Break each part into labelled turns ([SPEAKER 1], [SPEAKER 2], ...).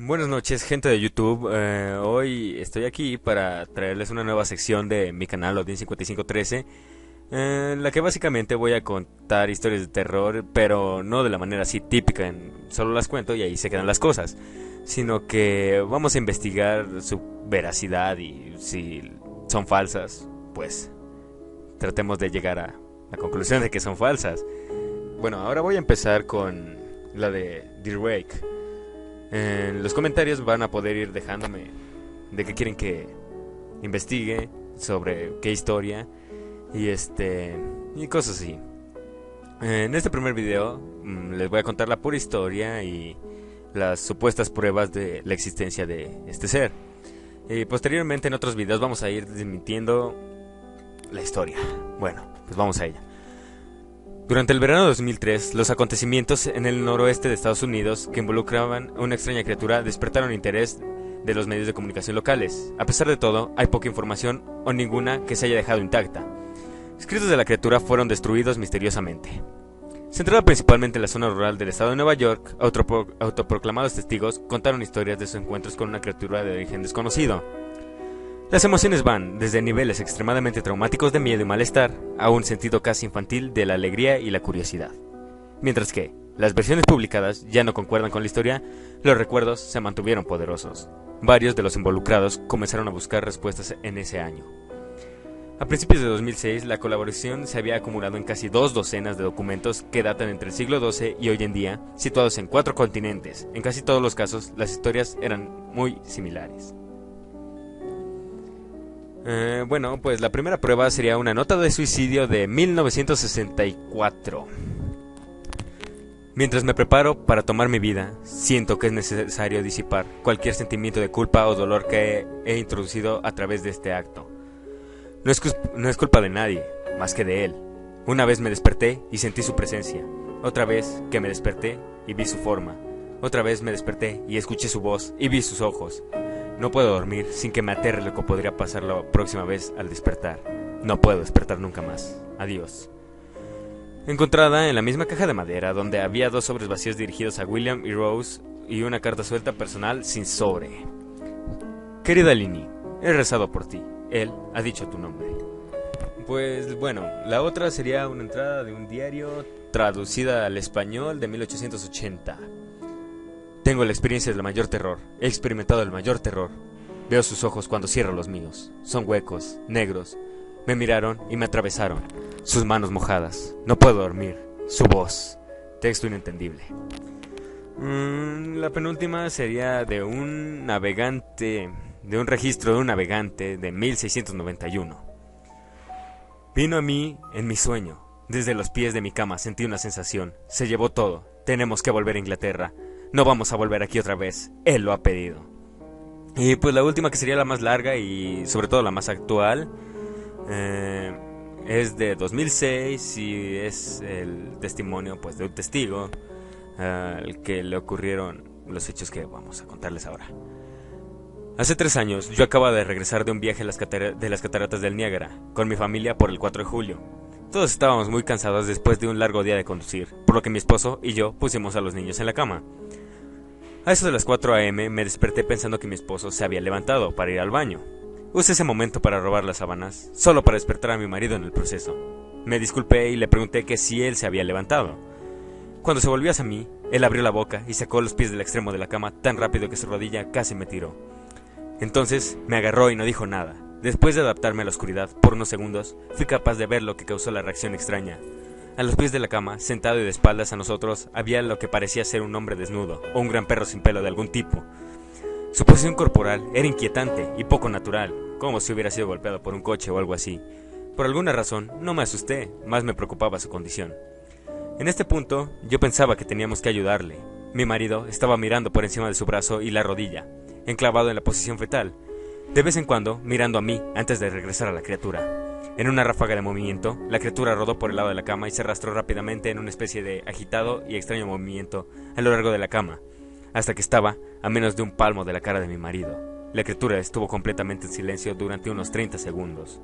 [SPEAKER 1] Buenas noches, gente de YouTube. Hoy estoy aquí para traerles una nueva sección de mi canal Odin 5513, en la que básicamente voy a contar historias de terror, pero no de la manera así típica, solo las cuento y ahí se quedan las cosas, sino que vamos a investigar su veracidad y si son falsas, pues tratemos de llegar a la conclusión de que son falsas. Bueno, ahora voy a empezar con la de The Rake. En los comentarios van a poder ir dejándome de qué quieren que investigue, sobre qué historia y cosas así. En este primer video les voy a contar la pura historia y las supuestas pruebas de la existencia de este ser. Y posteriormente en otros videos vamos a ir desmintiendo la historia. Bueno, pues vamos a ella. Durante el verano de 2003, los acontecimientos en el noroeste de Estados Unidos que involucraban a una extraña criatura despertaron interés de los medios de comunicación locales. A pesar de todo, hay poca información o ninguna que se haya dejado intacta. Escritos de la criatura fueron destruidos misteriosamente. Centrada principalmente en la zona rural del estado de Nueva York, autoproclamados testigos contaron historias de sus encuentros con una criatura de origen desconocido. Las emociones van desde niveles extremadamente traumáticos de miedo y malestar a un sentido casi infantil de la alegría y la curiosidad. Mientras que las versiones publicadas ya no concuerdan con la historia, los recuerdos se mantuvieron poderosos. Varios de los involucrados comenzaron a buscar respuestas en ese año. A principios de 2006, la colaboración se había acumulado en casi 2 docenas de documentos que datan entre el siglo XII y hoy en día, situados en 4 continentes. En casi todos los casos, las historias eran muy similares. Bueno, pues la primera prueba sería una nota de suicidio de 1964. Mientras me preparo para tomar mi vida, siento que es necesario disipar cualquier sentimiento de culpa o dolor que he introducido a través de este acto. No es culpa de nadie, más que de él. Una vez me desperté y sentí su presencia. Otra vez que me desperté y vi su forma. Otra vez me desperté y escuché su voz y vi sus ojos. No puedo dormir sin que me aterre lo que podría pasar la próxima vez al despertar. No puedo despertar nunca más. Adiós. Encontrada en la misma caja de madera donde había 2 sobres vacíos dirigidos a William y Rose y una carta suelta personal sin sobre. Querida Lini, he rezado por ti. Él ha dicho tu nombre. Pues bueno, la otra sería una entrada de un diario traducida al español de 1880. Tengo la experiencia del mayor terror. He experimentado el mayor terror. Veo sus ojos cuando cierro los míos. Son huecos, negros. Me miraron y me atravesaron. Sus manos mojadas. No puedo dormir. Su voz. Texto inentendible. La penúltima sería de un navegante, de un registro de un navegante de 1691. Vino a mí en mi sueño. Desde los pies de mi cama sentí una sensación. Se llevó todo. Tenemos que volver a Inglaterra. No vamos a volver aquí otra vez. Él lo ha pedido. Y pues la última, que sería la más larga y sobre todo la más actual, es de 2006 y es el testimonio pues de un testigo al que le ocurrieron los hechos que vamos a contarles ahora. Hace 3 años yo acababa de regresar de un viaje a de las cataratas del Niágara con mi familia por el 4 de julio. Todos estábamos muy cansados después de un largo día de conducir, por lo que mi esposo y yo pusimos a los niños en la cama. A eso de las 4 a.m. me desperté pensando que mi esposo se había levantado para ir al baño. Usé ese momento para robar las sábanas, solo para despertar a mi marido en el proceso. Me disculpé y le pregunté que si él se había levantado. Cuando se volvió hacia mí, él abrió la boca y sacó los pies del extremo de la cama tan rápido que su rodilla casi me tiró. Entonces me agarró y no dijo nada. Después de adaptarme a la oscuridad por unos segundos, fui capaz de ver lo que causó la reacción extraña. A los pies de la cama, sentado y de espaldas a nosotros, había lo que parecía ser un hombre desnudo, o un gran perro sin pelo de algún tipo. Su posición corporal era inquietante y poco natural, como si hubiera sido golpeado por un coche o algo así. Por alguna razón, no me asusté, más me preocupaba su condición. En este punto, yo pensaba que teníamos que ayudarle. Mi marido estaba mirando por encima de su brazo y la rodilla, enclavado en la posición fetal, de vez en cuando mirando a mí antes de regresar a la criatura. En una ráfaga de movimiento, la criatura rodó por el lado de la cama y se arrastró rápidamente en una especie de agitado y extraño movimiento a lo largo de la cama, hasta que estaba a menos de un palmo de la cara de mi marido. La criatura estuvo completamente en silencio durante unos 30 segundos,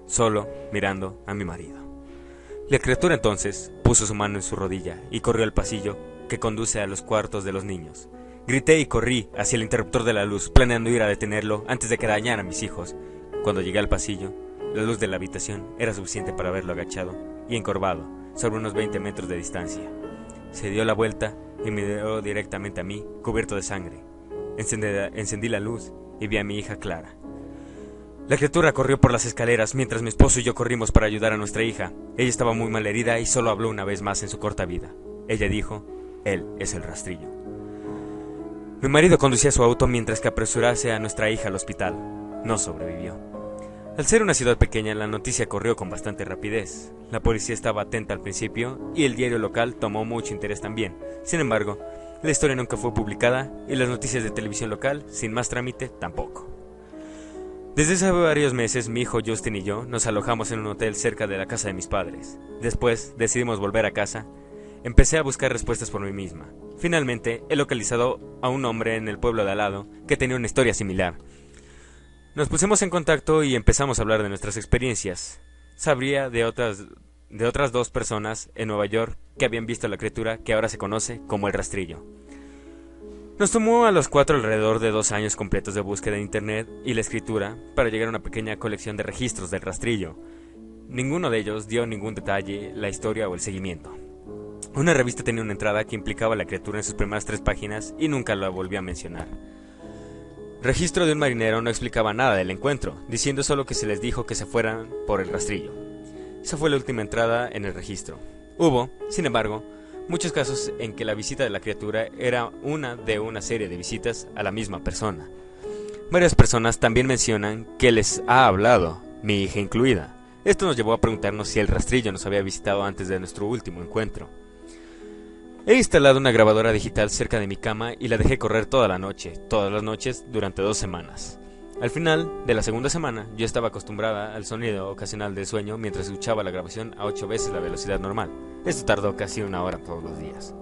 [SPEAKER 1] solo mirando a mi marido. La criatura entonces puso su mano en su rodilla y corrió al pasillo que conduce a los cuartos de los niños. Grité y corrí hacia el interruptor de la luz, planeando ir a detenerlo antes de que dañara a mis hijos. Cuando llegué al pasillo, la luz de la habitación era suficiente para verlo agachado y encorvado sobre unos 20 metros de distancia. Se dio la vuelta y me miró directamente a mí, cubierto de sangre. Encendí la luz y vi a mi hija Clara. La criatura corrió por las escaleras mientras mi esposo y yo corrimos para ayudar a nuestra hija. Ella estaba muy mal herida y solo habló una vez más en su corta vida. Ella dijo: él es el rastrillo. Mi marido conducía su auto mientras que apresurase a nuestra hija al hospital. No sobrevivió. Al ser una ciudad pequeña, la noticia corrió con bastante rapidez. La policía estaba atenta al principio y el diario local tomó mucho interés también. Sin embargo, la historia nunca fue publicada y las noticias de televisión local, sin más trámite, tampoco. Desde hace varios meses, mi hijo Justin y yo nos alojamos en un hotel cerca de la casa de mis padres. Después, decidimos volver a casa. Empecé a buscar respuestas por mí misma. Finalmente, he localizado a un hombre en el pueblo de al lado que tenía una historia similar. Nos pusimos en contacto y empezamos a hablar de nuestras experiencias. Sabría de otras 2 personas en Nueva York que habían visto la criatura que ahora se conoce como el rastrillo. Nos tomó a los 4 alrededor de 2 años completos de búsqueda en internet y la escritura para llegar a una pequeña colección de registros del rastrillo. Ninguno de ellos dio ningún detalle, la historia o el seguimiento. Una revista tenía una entrada que implicaba a la criatura en sus primeras 3 páginas y nunca la volvió a mencionar. Registro de un marinero no explicaba nada del encuentro, diciendo solo que se les dijo que se fueran por el rastrillo. Esa fue la última entrada en el registro. Hubo, sin embargo, muchos casos en que la visita de la criatura era una de una serie de visitas a la misma persona. Varias personas también mencionan que les ha hablado, mi hija incluida. Esto nos llevó a preguntarnos si el rastrillo nos había visitado antes de nuestro último encuentro. He instalado una grabadora digital cerca de mi cama y la dejé correr toda la noche, todas las noches, durante 2 semanas. Al final de la segunda semana, yo estaba acostumbrada al sonido ocasional del sueño mientras escuchaba la grabación a 8 veces la velocidad normal. Esto tardó casi 1 hora todos los días.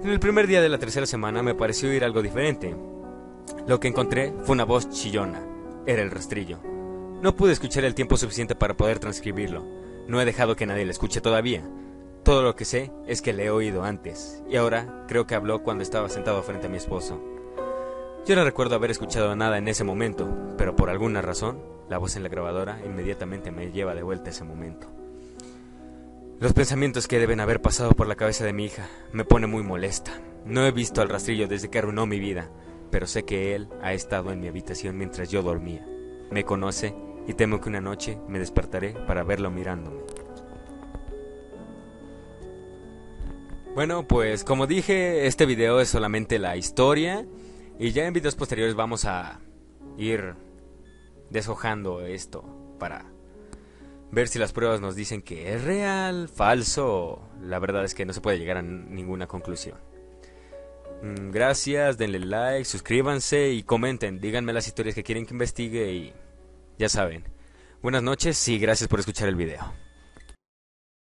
[SPEAKER 1] En el primer día de la tercera semana me pareció oír algo diferente. Lo que encontré fue una voz chillona. Era el rastrillo. No pude escuchar el tiempo suficiente para poder transcribirlo. No he dejado que nadie lo escuche todavía. Todo lo que sé es que le he oído antes, y ahora creo que habló cuando estaba sentado frente a mi esposo. Yo no recuerdo haber escuchado nada en ese momento, pero por alguna razón, la voz en la grabadora inmediatamente me lleva de vuelta a ese momento. Los pensamientos que deben haber pasado por la cabeza de mi hija me pone muy molesta. No he visto al rastrillo desde que arruinó mi vida, pero sé que él ha estado en mi habitación mientras yo dormía. Me conoce y temo que una noche me despertaré para verlo mirándome. Bueno, pues como dije, este video es solamente la historia y ya en videos posteriores vamos a ir deshojando esto para ver si las pruebas nos dicen que es real, falso. La verdad es que no se puede llegar a ninguna conclusión. Gracias, denle like, suscríbanse y comenten, díganme las historias que quieren que investigue y ya saben. Buenas noches y gracias por escuchar el video.